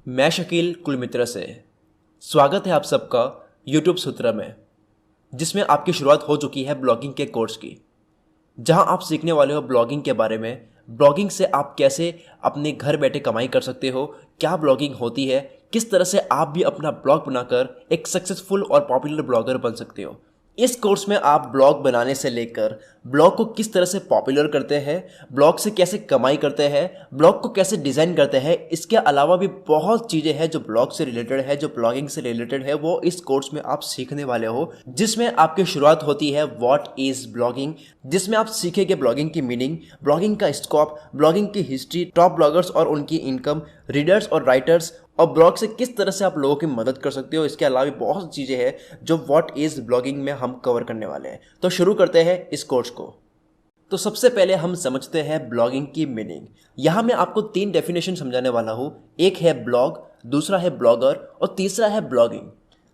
मैं शकील कुलमित्रा से स्वागत है आप सबका यूट्यूब सूत्रा में, जिसमें आपकी शुरुआत हो चुकी है ब्लॉगिंग के कोर्स की, जहां आप सीखने वाले हो ब्लॉगिंग के बारे में। ब्लॉगिंग से आप कैसे अपने घर बैठे कमाई कर सकते हो, क्या ब्लॉगिंग होती है, किस तरह से आप भी अपना ब्लॉग बनाकर एक सक्सेसफुल और पॉपुलर ब्लॉगर बन सकते हो। इस कोर्स में आप ब्लॉग बनाने से लेकर ब्लॉग को किस तरह से पॉपुलर करते हैं, ब्लॉग से कैसे कमाई करते हैं, ब्लॉग को कैसे डिज़ाइन करते हैं, इसके अलावा भी बहुत चीज़ें हैं जो ब्लॉग से रिलेटेड है, जो ब्लॉगिंग से रिलेटेड है, वो इस कोर्स में आप सीखने वाले हो। जिसमें आपकी शुरुआत होती है व्हाट इज़ ब्लॉगिंग, जिसमें आप सीखेंगे ब्लॉगिंग की मीनिंग, ब्लॉगिंग का स्कोप, ब्लॉगिंग की हिस्ट्री, टॉप ब्लॉगर्स और उनकी इनकम, रीडर्स और राइटर्स, और ब्लॉग से किस तरह से आप लोगों की मदद कर सकते हो। इसके अलावा भी बहुत चीज़ें हैं जो व्हाट इज़ ब्लॉगिंग में हम कवर करने वाले हैं। तो शुरू करते हैं इस कोर्स को। तो सबसे पहले हम समझते हैं ब्लॉगिंग की मीनिंग। यहाँ मैं आपको 3 डेफिनेशन समझाने वाला हूँ। एक है ब्लॉग, दूसरा है ब्लॉगर और तीसरा है ब्लॉगिंग।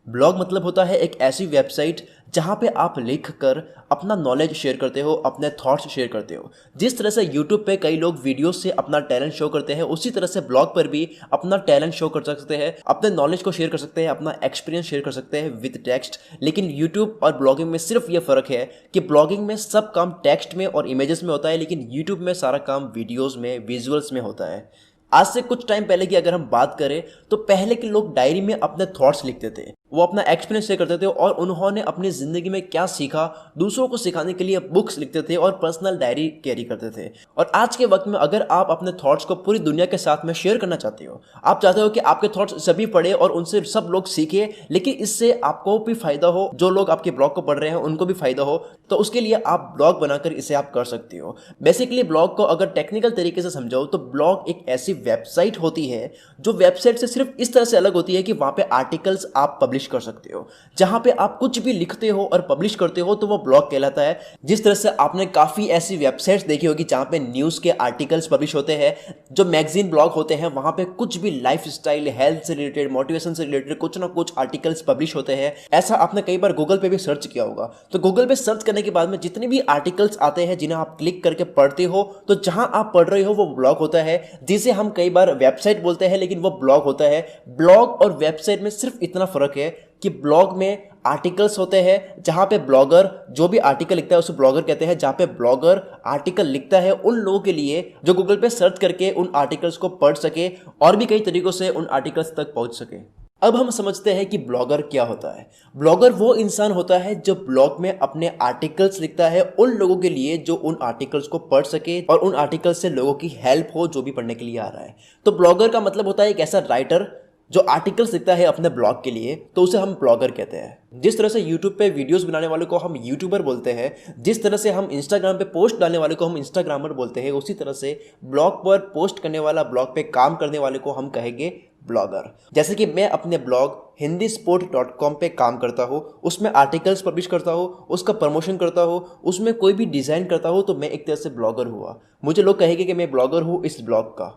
ब्लॉग मतलब होता है एक ऐसी वेबसाइट जहाँ पे आप लिख कर अपना नॉलेज शेयर करते हो, अपने थॉट्स शेयर करते हो। जिस तरह से यूट्यूब पे कई लोग वीडियो से अपना टैलेंट शो करते हैं, उसी तरह से ब्लॉग पर भी अपना टैलेंट शो कर सकते हैं, अपने नॉलेज को शेयर कर सकते हैं, अपना एक्सपीरियंस शेयर कर सकते हैं विद टेक्स्ट। लेकिन यूट्यूब और ब्लॉगिंग में सिर्फ ये फ़र्क है कि ब्लॉगिंग में सब काम टेक्स्ट में और इमेजेस में होता है, लेकिन यूट्यूब में सारा काम वीडियोज़ में, विजुअल्स में होता है। आज से कुछ टाइम पहले की अगर हम बात करें तो पहले के लोग डायरी में अपने थॉट्स लिखते थे, वो अपना एक्सपीरियंस शेयर करते थे और उन्होंने अपनी ज़िंदगी में क्या सीखा दूसरों को सिखाने के लिए बुक्स लिखते थे और पर्सनल डायरी कैरी करते थे। और आज के वक्त में अगर आप अपने थॉट्स को पूरी दुनिया के साथ में शेयर करना चाहते हो, आप चाहते हो कि आपके थॉट्स सभी पढ़े और उनसे सब लोग सीखे, लेकिन इससे आपको भी फायदा हो, जो लोग आपके ब्लॉग को पढ़ रहे हैं उनको भी फायदा हो, तो उसके लिए आप ब्लॉग बनाकर इसे आप कर सकते हो। बेसिकली ब्लॉग को अगर टेक्निकल तरीके से समझाओ तो ब्लॉग एक ऐसी वेबसाइट होती है जो वेबसाइट से सिर्फ इस तरह से अलग होती है कि वहां पे आर्टिकल्स आप पब्लिश कर सकते हो। जहां पे आप कुछ भी लिखते हो और पब्लिश करते हो तो वो ब्लॉग कहलाता है। जिस तरह से आपने काफ़ी ऐसी वेबसाइट्स देखी होगी जहां पे न्यूज़ के आर्टिकल्स पब्लिश होते हैं, जो मैगजीन ब्लॉग होते हैं, वहां पे कुछ भी लाइफ स्टाइल, हेल्थ से रिलेटेड, मोटिवेशन से रिलेटेड कुछ ना कुछ आर्टिकल्स पब्लिश होते हैं। ऐसा आपने कई बार गूगल पे भी सर्च किया होगा। तो गूगल पे सर्च करने के बाद में जितने भी आर्टिकल्स आते हैं जिन्हें आप क्लिक करके पढ़ते हो, तो जहां आप पढ़ रहे हो वो ब्लॉग होता है, जिसे हम कई बार वेबसाइट बोलते हैं लेकिन वो ब्लॉग होता है। ब्लॉग और वेबसाइट में सिर्फ इतना फर्क है कि ब्लॉग में आर्टिकल्स होते हैं जहां पे ब्लॉगर जो भी आर्टिकल लिखता है उसे ब्लॉगर कहते हैं। जहां पे ब्लॉगर आर्टिकल लिखता है उन लोगों के लिए जो गूगल पे सर्च करके उन आर्टिकल्स को पढ़ सके और भी कई तरीकों से उन आर्टिकल्स तक पहुंच सके। अब हम समझते हैं कि ब्लॉगर क्या होता है। ब्लॉगर वो इंसान होता है जो ब्लॉग में अपने आर्टिकल्स लिखता है उन लोगों के लिए जो उन आर्टिकल्स को पढ़ सके और उन आर्टिकल्स से लोगों की हेल्प हो जो भी पढ़ने के लिए आ रहा है। तो ब्लॉगर का मतलब होता है एक ऐसा राइटर जो आर्टिकल्स लिखता है अपने ब्लॉग के लिए, तो उसे हम ब्लॉगर कहते हैं। जिस तरह से यूट्यूब पे वीडियोस बनाने वाले को हम यूट्यूबर बोलते हैं, जिस तरह से हम इंस्टाग्राम पे पोस्ट डालने वाले को हम इंस्टाग्रामर बोलते हैं, उसी तरह से ब्लॉग पर पोस्ट करने वाला, ब्लॉग पे काम करने वाले को हम कहेंगे ब्लॉगर। जैसे कि मैं अपने ब्लॉग hindisport.com पे काम करता हूँ, उसमें आर्टिकल्स पब्लिश करता हूँ, उसका प्रमोशन करता हूँ, उसमें कोई भी डिज़ाइन करता हूँ, तो मैं एक तरह से ब्लॉगर हुआ। मुझे लोग कहेंगे कि मैं ब्लॉगर हूँ इस ब्लॉग का।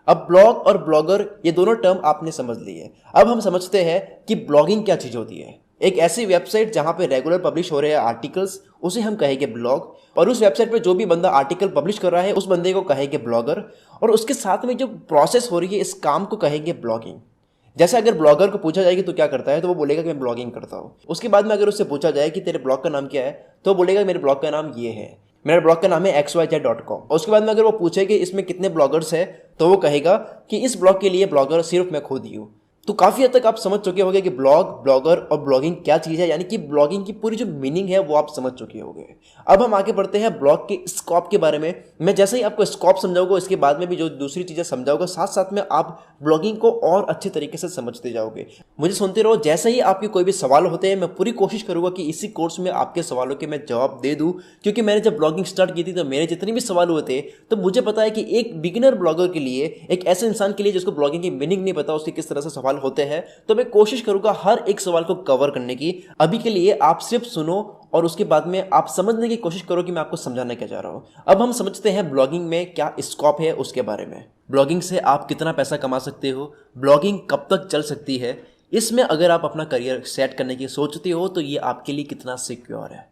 अब ब्लॉग और ब्लॉगर ये दोनों टर्म आपने समझ लिए। अब हम समझते हैं कि ब्लॉगिंग क्या चीज़ होती है। एक ऐसी वेबसाइट जहां पे रेगुलर पब्लिश हो रहे हैं आर्टिकल्स, उसे हम कहेंगे ब्लॉग, और उस वेबसाइट पे जो भी बंदा आर्टिकल पब्लिश कर रहा है उस बंदे को कहेंगे ब्लॉगर, और उसके साथ में जो प्रोसेस हो रही है इस काम को कहेंगे ब्लॉगिंग। जैसे अगर ब्लॉगर को पूछा जाए कि तू क्या करता है, तो वो बोलेगा कि मैं ब्लॉगिंग करता हूँ। उसके बाद में अगर उससे पूछा जाए कि तेरे ब्लॉग का नाम क्या है, तो वो बोलेगा मेरे ब्लॉग का नाम ये है, मेरा ब्लॉग का नाम है xyz.com। और उसके बाद में अगर वो पूछे कि इसमें कितने ब्लॉगर्स हैं, तो वो कहेगा कि इस ब्लॉग के लिए ब्लॉगर सिर्फ मैं खुद ही हूँ। तो काफ़ी हद तक आप समझ चुके होंगे कि ब्लॉग, ब्लॉगर और ब्लॉगिंग क्या चीज़ है, यानी कि ब्लॉगिंग की पूरी जो मीनिंग है वो आप समझ चुके होंगे। अब हम आगे बढ़ते हैं ब्लॉग के स्कोप के बारे में। मैं जैसे ही आपको स्कोप समझाऊंगा, इसके बाद में भी जो दूसरी चीज़ें समझाऊंगा, साथ साथ में आप ब्लॉगिंग को और अच्छे तरीके से समझते जाओगे। मुझे सुनते रहो। जैसे ही आपके कोई भी सवाल होते हैं, मैं पूरी कोशिश करूंगा कि इसी कोर्स में आपके सवालों के मैं जवाब दे दूँ, क्योंकि मैंने जब ब्लॉगिंग स्टार्ट की थी तो मेरे जितने भी सवाल हुए थे, तो मुझे पता है कि एक बिगिनर ब्लॉगर के लिए, एक ऐसे इंसान के लिए जिसको ब्लॉगिंग की मीनिंग नहीं पता, उसके किस तरह से सवाल होते हैं, तो मैं कोशिश करूंगा हर एक सवाल को कवर करने की। अभी के लिए आप सिर्फ सुनो और उसके बाद में आप समझने की कोशिश करो कि मैं आपको समझाना क्या चाह रहा हूं। अब हम समझते हैं ब्लॉगिंग में क्या स्कोप है उसके बारे में। ब्लॉगिंग से आप कितना पैसा कमा सकते हो, ब्लॉगिंग कब तक चल सकती है, इसमें अगर आप अपना करियर सेट करने की सोचते हो तो ये आपके लिए कितना सिक्योर है।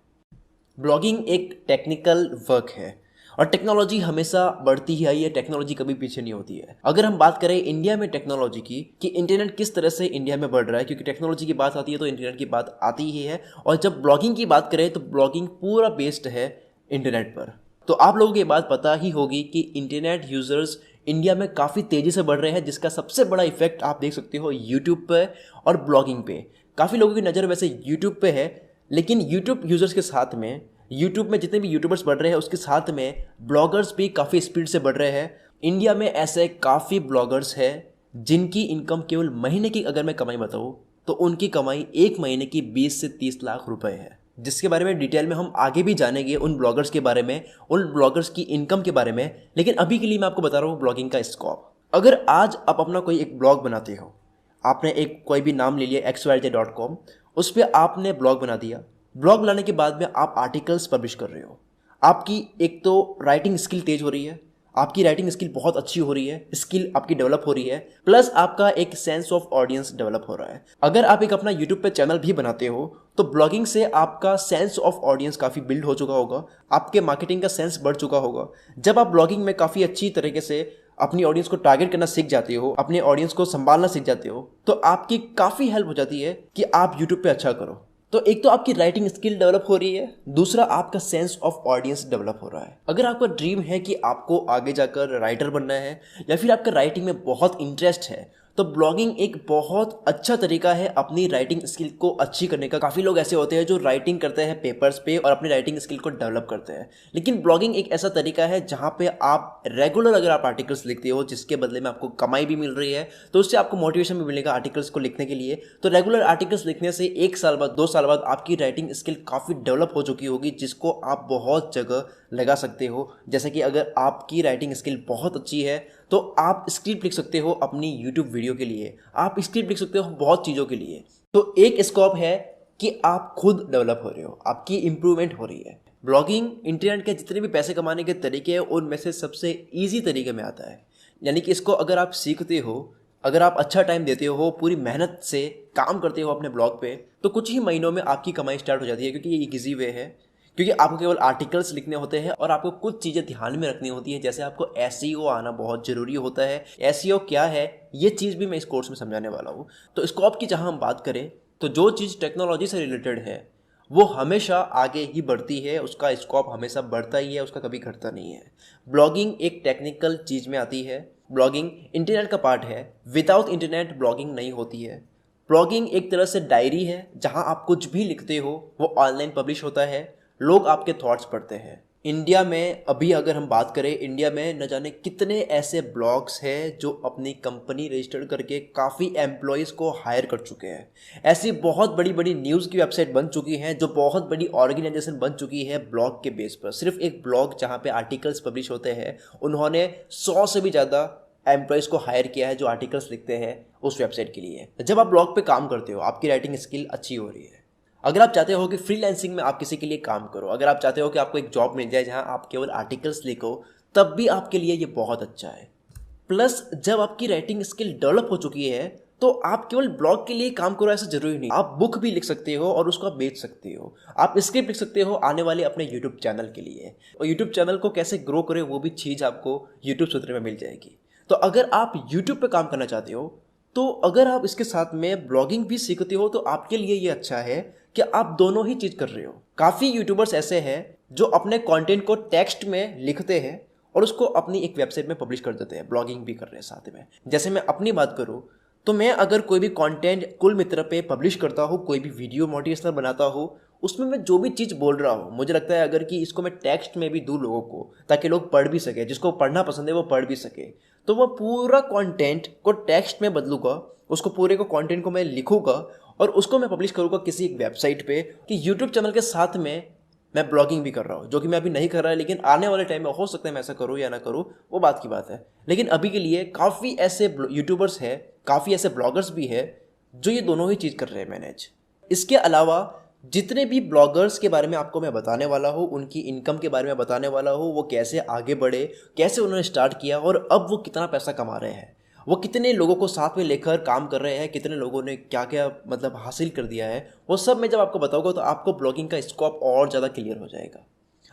ब्लॉगिंग एक टेक्निकल वर्क है और टेक्नोलॉजी हमेशा बढ़ती ही आई है, टेक्नोलॉजी कभी पीछे नहीं होती है। अगर हम बात करें इंडिया में टेक्नोलॉजी की कि इंटरनेट किस तरह से इंडिया में बढ़ रहा है, क्योंकि टेक्नोलॉजी की बात आती है तो इंटरनेट की बात आती ही है। और जब ब्लॉगिंग की बात करें तो ब्लॉगिंग पूरा बेस्ड है इंटरनेट पर। तो आप लोगों को ये बात पता ही होगी कि इंटरनेट यूज़र्स इंडिया में काफ़ी तेज़ी से बढ़ रहे हैं, जिसका सबसे बड़ा इफेक्ट आप देख सकते हो यूट्यूब पे और ब्लॉगिंग पे। काफ़ी लोगों की नज़र वैसे यूट्यूब पे है, लेकिन यूट्यूब यूज़र्स के साथ में यूट्यूब में जितने भी यूट्यूबर्स बढ़ रहे हैं उसके साथ में ब्लॉगर्स भी काफ़ी स्पीड से बढ़ रहे हैं। इंडिया में ऐसे काफ़ी ब्लॉगर्स हैं जिनकी इनकम केवल महीने की अगर मैं कमाई बताऊँ तो उनकी कमाई एक महीने की 20 से 30 लाख रुपए है, जिसके बारे में डिटेल में हम आगे भी जानेंगे, उन ब्लॉगर्स के बारे में, उन ब्लॉगर्स की इनकम के बारे में। लेकिन अभी के लिए मैं आपको बता रहा हूँ ब्लॉगिंग का स्कोप। अगर आज आप अपना कोई एक ब्लॉग बनाते हो, आपने एक कोई भी नाम ले लिया xyz.com, उस पर आपने ब्लॉग बना दिया। ब्लॉग बनाने के बाद में आप आर्टिकल्स पब्लिश कर रहे हो। आपकी एक तो राइटिंग स्किल तेज हो रही है, आपकी राइटिंग स्किल बहुत अच्छी हो रही है, स्किल आपकी डेवलप हो रही है, प्लस आपका एक सेंस ऑफ ऑडियंस डेवलप हो रहा है। अगर आप एक अपना यूट्यूब पे चैनल भी बनाते हो तो ब्लॉगिंग से आपका सेंस ऑफ ऑडियंस काफ़ी बिल्ड हो चुका होगा, आपके मार्केटिंग का सेंस बढ़ चुका होगा। जब आप ब्लॉगिंग में काफ़ी अच्छी तरीके से अपनी ऑडियंस को टारगेट करना सीख जाते हो, अपने ऑडियंस को संभालना सीख जाते हो, तो आपकी काफ़ी हेल्प हो जाती है कि आप यूट्यूब पे अच्छा करो। तो एक तो आपकी राइटिंग स्किल डेवलप हो रही है, दूसरा आपका सेंस ऑफ ऑडियंस डेवलप हो रहा है। अगर आपका ड्रीम है कि आपको आगे जाकर राइटर बनना है या फिर आपका राइटिंग में बहुत इंटरेस्ट है, तो ब्लॉगिंग एक बहुत अच्छा तरीका है अपनी राइटिंग स्किल को अच्छी करने का। काफ़ी लोग ऐसे होते हैं जो राइटिंग करते हैं पेपर्स पे और अपनी राइटिंग स्किल को डेवलप करते हैं, लेकिन ब्लॉगिंग एक ऐसा तरीका है जहाँ पे आप रेगुलर अगर आप आर्टिकल्स लिखते हो जिसके बदले में आपको कमाई भी मिल रही है, तो उससे आपको मोटिवेशन भी मिलेगा आर्टिकल्स को लिखने के लिए। तो रेगुलर आर्टिकल्स लिखने से 1 साल बाद 2 साल बाद आपकी राइटिंग स्किल काफ़ी डेवलप हो चुकी होगी, जिसको आप बहुत जगह लगा सकते हो। जैसे कि अगर आपकी राइटिंग स्किल बहुत अच्छी है तो आप स्क्रिप्ट लिख सकते हो अपनी यूट्यूब वीडियो के लिए, आप स्क्रिप्ट लिख सकते हो बहुत चीज़ों के लिए। तो एक स्कोप है कि आप खुद डेवलप हो रहे हो, आपकी इंप्रूवमेंट हो रही है। ब्लॉगिंग इंटरनेट के जितने भी पैसे कमाने के तरीके हैं उनमें से सबसे ईजी तरीके में आता है। यानी कि इसको अगर आप सीखते हो, अगर आप अच्छा टाइम देते हो, पूरी मेहनत से काम करते हो अपने ब्लॉग पे, तो कुछ ही महीनों में आपकी कमाई स्टार्ट हो जाती है, क्योंकि ये एक ईजी वे है। क्योंकि आपको केवल आर्टिकल्स लिखने होते हैं और आपको कुछ चीज़ें ध्यान में रखनी होती है, जैसे आपको एसईओ आना बहुत ज़रूरी होता है। एसईओ क्या है ये चीज़ भी मैं इस कोर्स में समझाने वाला हूँ। तो स्कोप की जहाँ हम बात करें तो जो चीज़ टेक्नोलॉजी से रिलेटेड है वो हमेशा आगे ही बढ़ती है, उसका स्कोप हमेशा बढ़ता ही है, उसका कभी घटता नहीं है। ब्लॉगिंग एक टेक्निकल चीज़ में आती है, ब्लॉगिंग इंटरनेट का पार्ट है, विदाउट इंटरनेट ब्लॉगिंग नहीं होती है। ब्लॉगिंग एक तरह से डायरी है जहाँ आप कुछ भी लिखते हो वो ऑनलाइन पब्लिश होता है, लोग आपके थॉट्स पढ़ते हैं। इंडिया में अभी अगर हम बात करें, इंडिया में न जाने कितने ऐसे ब्लॉग्स हैं जो अपनी कंपनी रजिस्टर करके काफ़ी एम्प्लॉयज़ को हायर कर चुके हैं। ऐसी बहुत बड़ी बड़ी न्यूज़ की वेबसाइट बन चुकी हैं, जो बहुत बड़ी ऑर्गेनाइजेशन बन चुकी है ब्लॉग के बेस पर। सिर्फ एक ब्लॉग जहाँ पे आर्टिकल्स पब्लिश होते हैं, उन्होंने 100 से भी ज़्यादा एम्प्लॉयज़ को हायर किया है जो आर्टिकल्स लिखते हैं उस वेबसाइट के लिए। जब आप ब्लॉग पे काम करते हो, आपकी राइटिंग स्किल अच्छी हो रही है। अगर आप चाहते हो कि फ्रीलांसिंग में आप किसी के लिए काम करो, अगर आप चाहते हो कि आपको एक जॉब मिल जाए जहां आप केवल आर्टिकल्स लिखो, तब भी आपके लिए ये बहुत अच्छा है। प्लस जब आपकी राइटिंग स्किल डेवलप हो चुकी है तो आप केवल ब्लॉग के लिए काम करो ऐसा जरूरी नहीं, आप बुक भी लिख सकते हो और उसको आप बेच सकते हो। आप स्क्रिप्ट लिख सकते हो आने वाले अपने यूट्यूब चैनल के लिए, और यूट्यूब चैनल को कैसे ग्रो करें वो भी चीज़ आपको यूट्यूब सूत्र में मिल जाएगी। तो अगर आप यूट्यूब पे काम करना चाहते हो, तो अगर आप इसके साथ में ब्लॉगिंग भी सीखते हो तो आपके लिए ये अच्छा है कि आप दोनों ही चीज़ कर रहे हो। काफ़ी यूट्यूबर्स ऐसे हैं जो अपने कंटेंट को टेक्स्ट में लिखते हैं और उसको अपनी एक वेबसाइट में पब्लिश कर देते हैं, ब्लॉगिंग भी कर रहे हैं साथ में। जैसे मैं अपनी बात करूँ तो मैं अगर कोई भी कंटेंट कुल मित्र पे पब्लिश करता हूँ, कोई भी वीडियो मोटिवेशनल बनाता हूँ, उसमें मैं जो भी चीज़ बोल रहा हूँ, मुझे लगता है अगर कि इसको मैं टेक्स्ट में भी दूँ लोगों को, ताकि लोग पढ़ भी सके, जिसको पढ़ना पसंद है वो पढ़ भी सके, तो वह पूरा कंटेंट को टेक्स्ट में बदलूंगा, उसको पूरे को कंटेंट को मैं लिखूंगा और उसको मैं पब्लिश करूंगा किसी एक वेबसाइट पे कि यूट्यूब चैनल के साथ में मैं ब्लॉगिंग भी कर रहा हूँ, जो कि मैं अभी नहीं कर रहा है, लेकिन आने वाले टाइम में हो सकता है मैं ऐसा करूँ या ना करूँ, वो बात की बात है। लेकिन अभी के लिए काफ़ी ऐसे यूट्यूबर्स हैं, काफ़ी ऐसे ब्लॉगर्स भी हैं जो ये दोनों ही चीज़ कर रहे हैं मैनेज। इसके अलावा जितने भी ब्लॉगर्स के बारे में आपको मैं बताने वाला हूँ, उनकी इनकम के बारे में बताने वाला हूँ, वो कैसे आगे बढ़े, कैसे उन्होंने स्टार्ट किया और अब वो कितना पैसा कमा रहे हैं, वो कितने लोगों को साथ में लेकर काम कर रहे हैं, कितने लोगों ने क्या क्या मतलब हासिल कर दिया है, वो सब मैं जब आपको बताऊंगा तो आपको ब्लॉगिंग का स्कोप और ज़्यादा क्लियर हो जाएगा।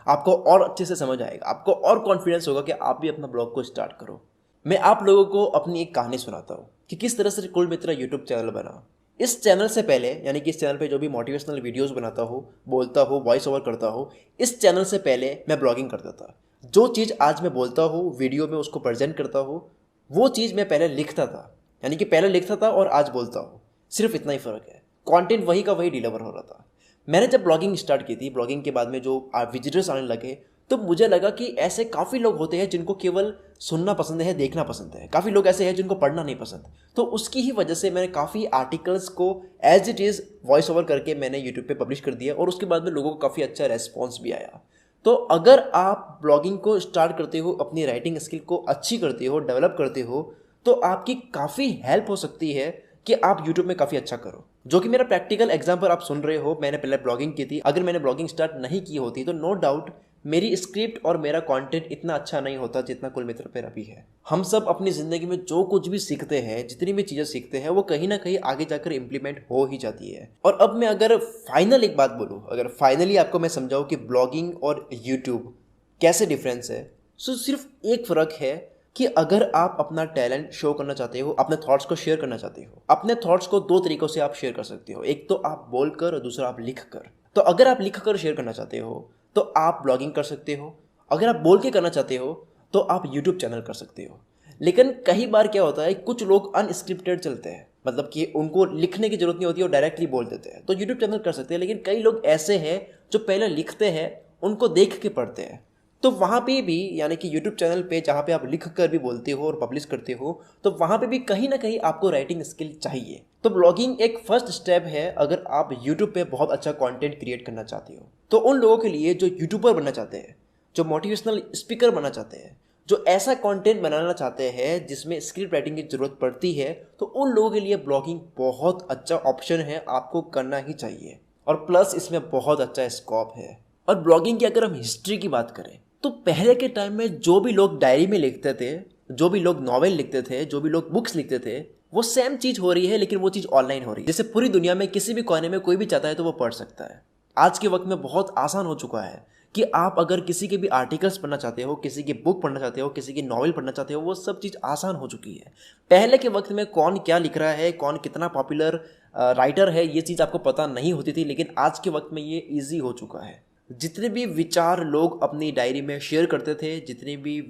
आपको और अच्छे से समझ आएगा, आपको और कॉन्फिडेंस होगा कि आप भी अपना ब्लॉग को स्टार्ट करो। मैं आप लोगों को अपनी एक कहानी सुनाता हूँ कि किस तरह से कुल मित्र यूट्यूब चैनल बना। इस चैनल से पहले, यानी कि इस चैनल पे जो भी मोटिवेशनल वीडियोस बनाता हूँ, बोलता हूँ, वॉइस ओवर करता हूँ, इस चैनल से पहले मैं ब्लॉगिंग करता था। जो चीज़ आज मैं बोलता हूँ, वीडियो में उसको प्रेजेंट करता हूँ, वो चीज़ मैं पहले लिखता था। यानी कि पहले लिखता था और आज बोलता हूँ, सिर्फ इतना ही फ़र्क है। कंटेंट वही का वही डिलीवर हो रहा था। मैंने जब ब्लॉगिंग स्टार्ट की थी, ब्लॉगिंग के बाद में जो विजिटर्स आने लगे, तो मुझे लगा कि ऐसे काफ़ी लोग होते हैं जिनको केवल सुनना पसंद है, देखना पसंद है। काफ़ी लोग ऐसे हैं जिनको पढ़ना नहीं पसंद। तो उसकी ही वजह से मैंने काफ़ी आर्टिकल्स को as it is voice over करके मैंने यूट्यूब पे पब्लिश कर दिया और उसके बाद में लोगों को काफ़ी अच्छा रेस्पॉन्स भी आया। तो अगर आप ब्लॉगिंग को स्टार्ट करते हो, अपनी राइटिंग स्किल को अच्छी करते हो, डेवलप करते हो, तो आपकी काफ़ी हेल्प हो सकती है कि आप यूट्यूब में काफ़ी अच्छा करो। जो कि मेरा प्रैक्टिकल एग्जाम्पल आप सुन रहे हो। मैंने पहले ब्लॉगिंग की थी। अगर मैंने ब्लॉगिंग स्टार्ट नहीं की होती तो नो डाउट मेरी स्क्रिप्ट और मेरा कंटेंट इतना अच्छा नहीं होता जितना कुल मित्र पर अभी है। हम सब अपनी ज़िंदगी में जो कुछ भी सीखते हैं, जितनी भी चीज़ें सीखते हैं, वो कहीं ना कहीं आगे जाकर इंप्लीमेंट हो ही जाती है। और अब मैं अगर फाइनल एक बात बोलूँ, अगर फाइनली आपको मैं समझाऊँ कि ब्लॉगिंग और यूट्यूब कैसे डिफरेंस है, तो सिर्फ एक फ़र्क है कि अगर आप अपना टैलेंट शो करना चाहते हो, अपने थॉट्स को शेयर करना चाहते हो, अपने थॉट्स को दो तरीकों से आप शेयर कर सकते हो। एक तो आप बोलकर और दूसरा आप लिख कर। तो अगर आप लिख कर शेयर करना चाहते हो तो आप ब्लॉगिंग कर सकते हो। अगर आप बोल के करना चाहते हो तो आप यूट्यूब चैनल कर सकते हो। लेकिन कई बार क्या होता है, कुछ लोग अनस्क्रिप्टेड चलते हैं, मतलब कि उनको लिखने की जरूरत नहीं होती, वो डायरेक्टली बोल देते हैं, तो यूट्यूब चैनल कर सकते हैं। लेकिन कई लोग ऐसे हैं जो पहले लिखते हैं, उनको देख के पढ़ते हैं। तो वहाँ पे भी, यानी कि यूट्यूब चैनल पे जहाँ पे आप लिख कर भी बोलते हो और पब्लिश करते हो, तो वहाँ पे भी कहीं ना कहीं आपको राइटिंग स्किल चाहिए। तो ब्लॉगिंग एक फर्स्ट स्टेप है अगर आप यूट्यूब पे बहुत अच्छा कंटेंट क्रिएट करना चाहते हो। तो उन लोगों के लिए जो यूट्यूबर बनना चाहते हैं, जो मोटिवेशनल स्पीकर बनना चाहते हैं, जो ऐसा कंटेंट बनाना चाहते हैं जिसमें स्क्रिप्ट राइटिंग की ज़रूरत पड़ती है, तो उन लोगों के लिए ब्लॉगिंग बहुत अच्छा ऑप्शन है, आपको करना ही चाहिए। और प्लस इसमें बहुत अच्छा स्कोप है। और ब्लॉगिंग की अगर हम हिस्ट्री की बात करें, तो पहले के टाइम में जो भी लोग डायरी में लिखते थे, जो भी लोग नॉवेल लिखते थे, जो भी लोग बुक्स लिखते थे, वो सेम चीज़ हो रही है, लेकिन वो चीज़ ऑनलाइन हो रही है। जैसे पूरी दुनिया में किसी भी कोने में कोई भी चाहता है तो वो पढ़ सकता है। आज के वक्त में बहुत आसान हो चुका है कि आप अगर किसी के भी आर्टिकल्स पढ़ना चाहते हो, किसी की बुक पढ़ना चाहते हो, किसी की नॉवेल पढ़ना चाहते हो, वो सब चीज़ आसान हो चुकी है। पहले के वक्त में कौन क्या लिख रहा है, कौन कितना पॉपुलर राइटर है, ये चीज़ आपको पता नहीं होती थी, लेकिन आज के वक्त में ये ईजी हो चुका है। जितने भी विचार लोग अपनी डायरी में शेयर करते थे, जितने भी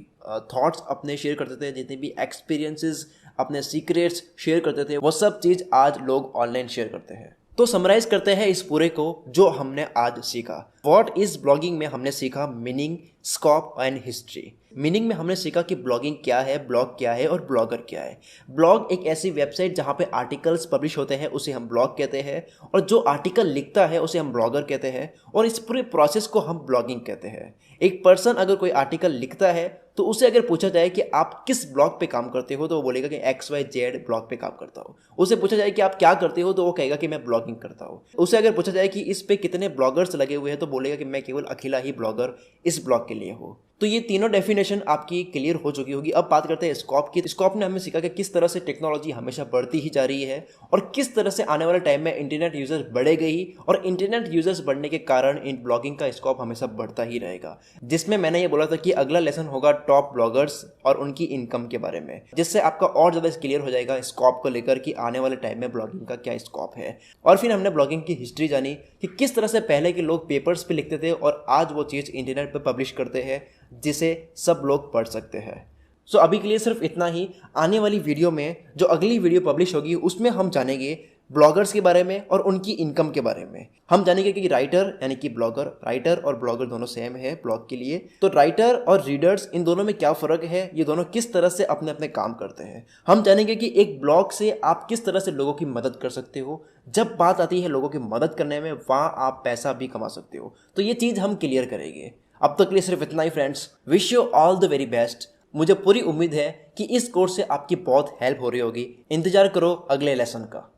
थॉट्स अपने शेयर करते थे, जितने भी एक्सपीरियंसेस, अपने सीक्रेट्स शेयर करते थे, वो सब चीज़ आज लोग ऑनलाइन शेयर करते हैं। तो समराइज करते हैं इस पूरे को जो हमने आज सीखा। व्हाट इज ब्लॉगिंग में हमने सीखा meaning, scope and history. Meaning में हमने सीखा कि ब्लॉगिंग क्या है, ब्लॉग क्या है और ब्लॉगर क्या है। ब्लॉग एक ऐसी वेबसाइट जहाँ पे आर्टिकल्स पब्लिश होते हैं, उसे हम ब्लॉग कहते हैं, और जो आर्टिकल लिखता है उसे हम ब्लॉगर कहते हैं, और इस पूरे प्रोसेस को हम ब्लॉगिंग कहते हैं। एक पर्सन अगर कोई आर्टिकल लिखता है तो उसे अगर पूछा जाए कि आप किस ब्लॉग पे काम करते हो, तो वो बोलेगा कि XYZ ब्लॉग पे काम करता हूँ। उसे पूछा जाए कि आप क्या करते हो, तो वो कहेगा कि मैं ब्लॉगिंग करता हूँ। उसे अगर पूछा जाए कि इस पे कितने ब्लॉगर्स लगे हुए हैं, तो बोलेगा कि मैं केवल अकेला ही ब्लॉगर इस ब्लॉग के लिए हूँ। तो ये तीनों डेफिनेशन आपकी क्लियर हो चुकी होगी। अब बात करते हैं स्कोप की। स्कोप ने हमें सीखा कि किस तरह से टेक्नोलॉजी हमेशा बढ़ती ही जा रही है और किस तरह से आने वाले टाइम में इंटरनेट यूजर्स बढ़ेगा ही, और इंटरनेट यूजर्स बढ़ने के कारण इन ब्लॉगिंग का स्कोप हमेशा बढ़ता ही रहेगा। जिसमें मैंने ये बोला था कि अगला लेसन होगा टॉप ब्लॉगर्स और उनकी इनकम के बारे में, जिससे आपका और ज़्यादा क्लियर हो जाएगा स्कोप को लेकर कि आने वाले टाइम में ब्लॉगिंग का क्या स्कोप है। और फिर हमने ब्लॉगिंग की हिस्ट्री जानी कि किस तरह से पहले के लोग पेपर्स पे लिखते थे और आज वो चीज़ इंटरनेट पे पब्लिश करते हैं जिसे सब लोग पढ़ सकते हैं। सो अभी के लिए सिर्फ इतना ही। आने वाली वीडियो में, जो अगली वीडियो पब्लिश होगी, उसमें हम जानेंगे ब्लॉगर्स के बारे में और उनकी इनकम के बारे में। हम जानेंगे कि राइटर यानी कि ब्लॉगर, राइटर और ब्लॉगर दोनों सेम है ब्लॉग के लिए। तो राइटर और रीडर्स, इन दोनों में क्या फ़र्क है, ये दोनों किस तरह से अपने अपने काम करते हैं। हम जानेंगे कि एक ब्लॉग से आप किस तरह से लोगों की मदद कर सकते हो। जब बात आती है लोगों की मदद करने में, वहाँ आप पैसा भी कमा सकते हो। तो ये चीज़ हम क्लियर करेंगे। अब तक के लिए सिर्फ इतना ही friends. Wish you all the very best. मुझे पूरी उम्मीद है कि इस कोर्स से आपकी बहुत हेल्प हो रही होगी। इंतजार करो अगले लेसन का।